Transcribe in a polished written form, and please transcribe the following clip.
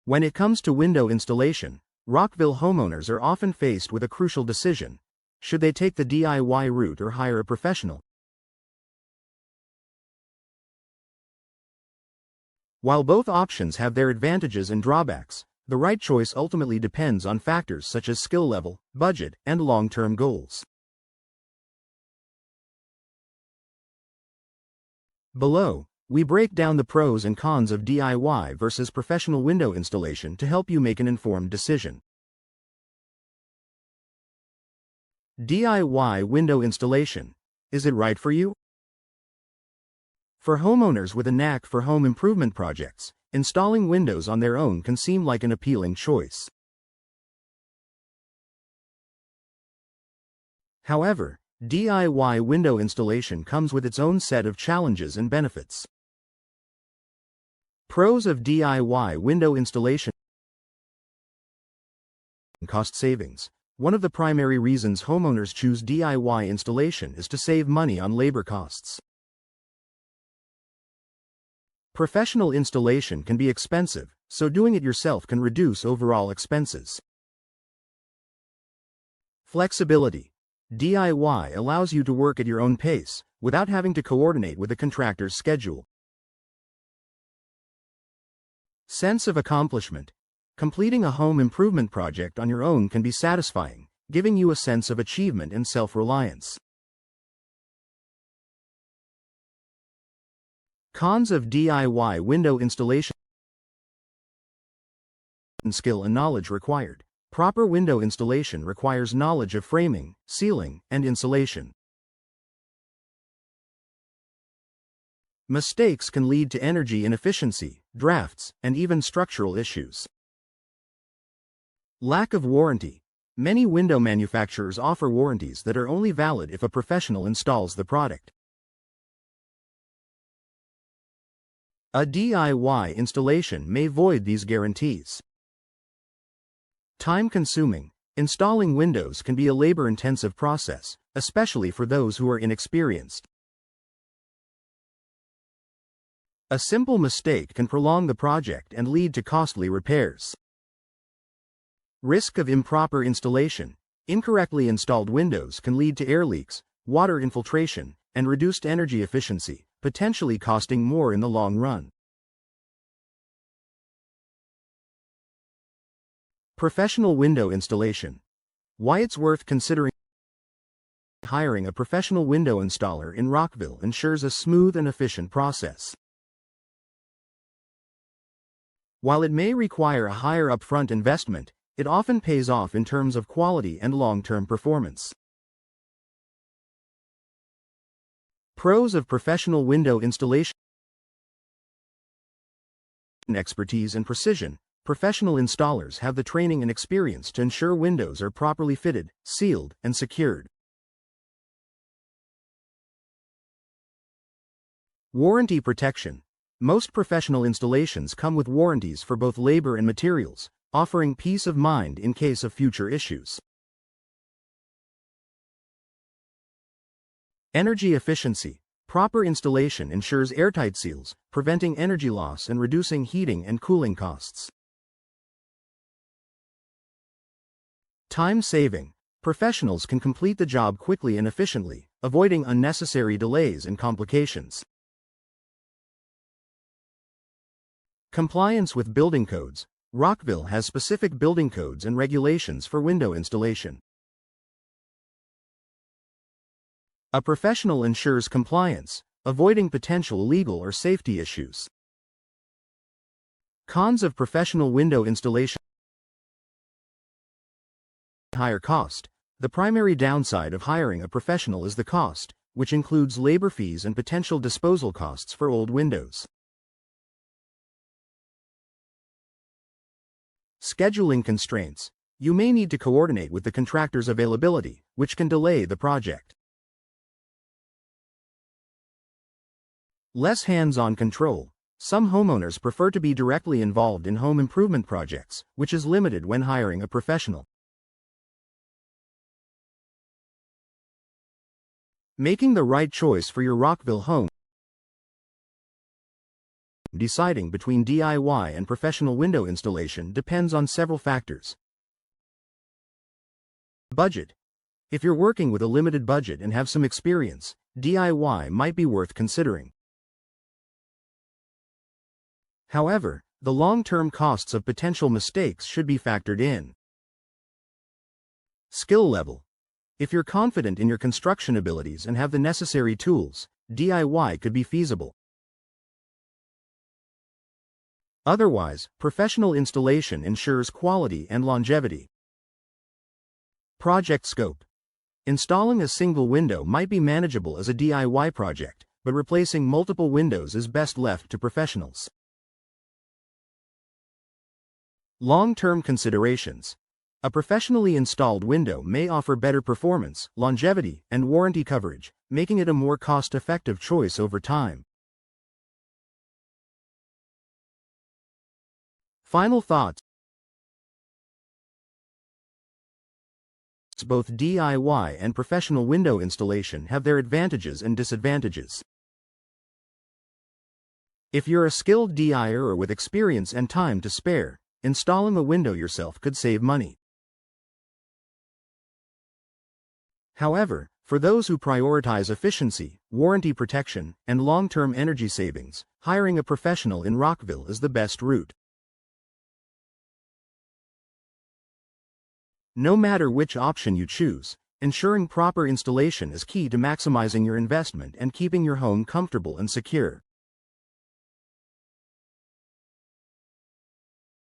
When it comes to window installation, Rockville homeowners are often faced with a crucial decision. Should they take the DIY route or hire a professional? While both options have their advantages and drawbacks, the right choice ultimately depends on factors such as skill level, budget, and long-term goals. Below, we break down the pros and cons of DIY versus professional window installation to help you make an informed decision. DIY window installation. Is it right for you? For homeowners with a knack for home improvement projects, installing windows on their own can seem like an appealing choice. However, DIY window installation comes with its own set of challenges and benefits. Pros of DIY window installation. Cost savings. One of the primary reasons homeowners choose DIY installation is to save money on labor costs. Professional installation can be expensive, so doing it yourself can reduce overall expenses. Flexibility. DIY allows you to work at your own pace, without having to coordinate with a contractor's schedule. Sense of accomplishment. Completing a home improvement project on your own can be satisfying, giving you a sense of achievement and self-reliance. Cons of DIY window installation. Skill and knowledge required. Proper window installation requires knowledge of framing, sealing, and insulation. Mistakes can lead to energy inefficiency, drafts, and even structural issues. Lack of warranty. Many window manufacturers offer warranties that are only valid if a professional installs the product. A DIY installation may void these guarantees. Time-consuming. Installing windows can be a labor-intensive process, especially for those who are inexperienced. A simple mistake can prolong the project and lead to costly repairs. Risk of improper installation. Incorrectly installed windows can lead to air leaks, water infiltration, and reduced energy efficiency, potentially costing more in the long run. Professional window installation. Why it's worth considering. Hiring a professional window installer in Rockville ensures a smooth and efficient process. While it may require a higher upfront investment, it often pays off in terms of quality and long-term performance. Pros of professional window installation. Expertise and precision. Professional installers have the training and experience to ensure windows are properly fitted, sealed, and secured. Warranty protection. Most professional installations come with warranties for both labor and materials, offering peace of mind in case of future issues. Energy efficiency. Proper installation ensures airtight seals, preventing energy loss and reducing heating and cooling costs. Time saving. Professionals can complete the job quickly and efficiently, avoiding unnecessary delays and complications. Compliance with building codes. Rockville has specific building codes and regulations for window installation. A professional ensures compliance, avoiding potential legal or safety issues. Cons of professional window installation. Higher cost. The primary downside of hiring a professional is the cost, which includes labor fees and potential disposal costs for old windows. Scheduling constraints. You may need to coordinate with the contractor's availability, which can delay the project. Less hands-on control. Some homeowners prefer to be directly involved in home improvement projects, which is limited when hiring a professional. Making the right choice for your Rockville home. Deciding between DIY and professional window installation depends on several factors. Budget. If you're working with a limited budget and have some experience, DIY might be worth considering. However, the long-term costs of potential mistakes should be factored in. Skill level. If you're confident in your construction abilities and have the necessary tools, DIY could be feasible. Otherwise, professional installation ensures quality and longevity. Project scope. Installing a single window might be manageable as a DIY project, but replacing multiple windows is best left to professionals. Long-term considerations. A professionally installed window may offer better performance, longevity, and warranty coverage, making it a more cost-effective choice over time. Final thoughts. Both DIY and professional window installation have their advantages and disadvantages. If you're a skilled DIYer with experience and time to spare, installing a window yourself could save money. However, for those who prioritize efficiency, warranty protection, and long-term energy savings, hiring a professional in Rockville is the best route. No matter which option you choose, ensuring proper installation is key to maximizing your investment and keeping your home comfortable and secure.